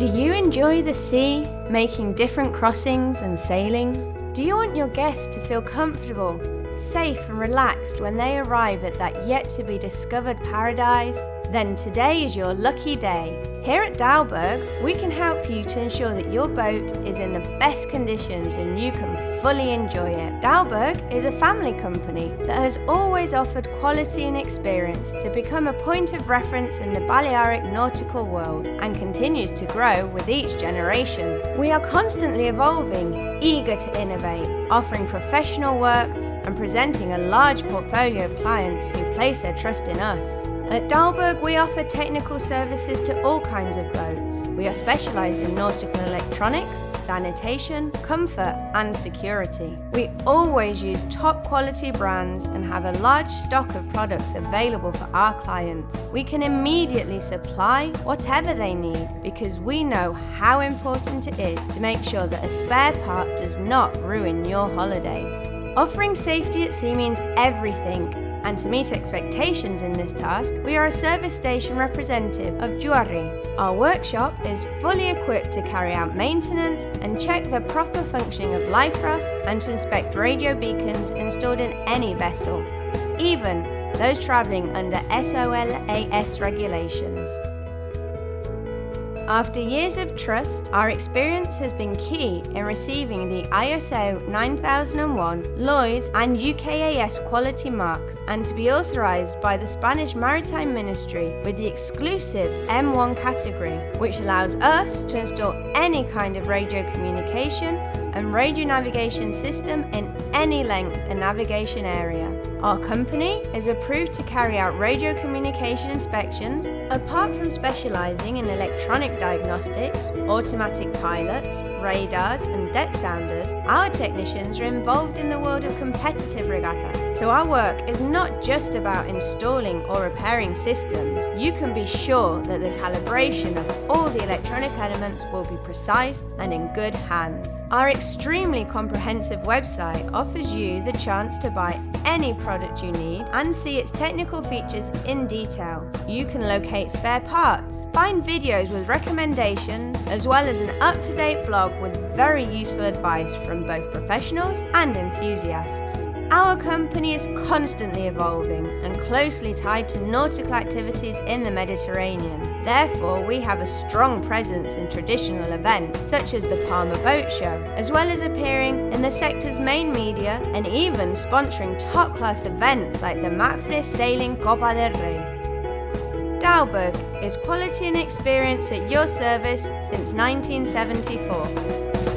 Do you enjoy the sea, making different crossings and sailing? Do you want your guests to feel comfortable, safe and relaxed when they arrive at that yet-to-be-discovered paradise? Then today is your lucky day. Here at DAHLBERG, we can help you to ensure that your boat is in the best conditions and you can fully enjoy it. DAHLBERG is a family company that has always offered quality and experience to become a point of reference in the Balearic nautical world and continues to grow with each generation. We are constantly evolving, eager to innovate, offering professional work and presenting a large portfolio of clients who place their trust in us. At DAHLBERG, we offer technical services to all kinds of boats. We are specialised in nautical electronics, sanitation, comfort and security. We always use top quality brands and have a large stock of products available for our clients. We can immediately supply whatever they need because we know how important it is to make sure that a spare part does not ruin your holidays. Offering safety at sea means everything. And to meet expectations in this task, we are a service station representative of Duarry. Our workshop is fully equipped to carry out maintenance and check the proper functioning of liferafts and to inspect radio beacons installed in any vessel, even those travelling under SOLAS regulations. After years of trust, our experience has been key in receiving the ISO 9001, Lloyd's and UKAS quality marks and to be authorized by the Spanish Maritime Ministry with the exclusive M1 category, which allows us to install any kind of radio communication and radio navigation system in any length and navigation area. Our company is approved to carry out radio communication inspections. Apart from specialising in electronic diagnostics, automatic pilots, radars and deck sounders, our technicians are involved in the world of competitive regattas. So our work is not just about installing or repairing systems. You can be sure that the calibration of all the electronic elements will be precise and in good hands. Our extremely comprehensive website offers you the chance to buy any product you need and see its technical features in detail. You can locate spare parts, find videos with recommendations, as well as an up-to-date blog with very useful advice from both professionals and enthusiasts. Our company is constantly evolving and closely tied to nautical activities in the Mediterranean. Therefore, we have a strong presence in traditional events such as the Palma Boat Show, as well as appearing in the sector's main media and even sponsoring top-class events like the Mafre Sailing Copa del Rey. DAHLBERG is quality and experience at your service since 1974.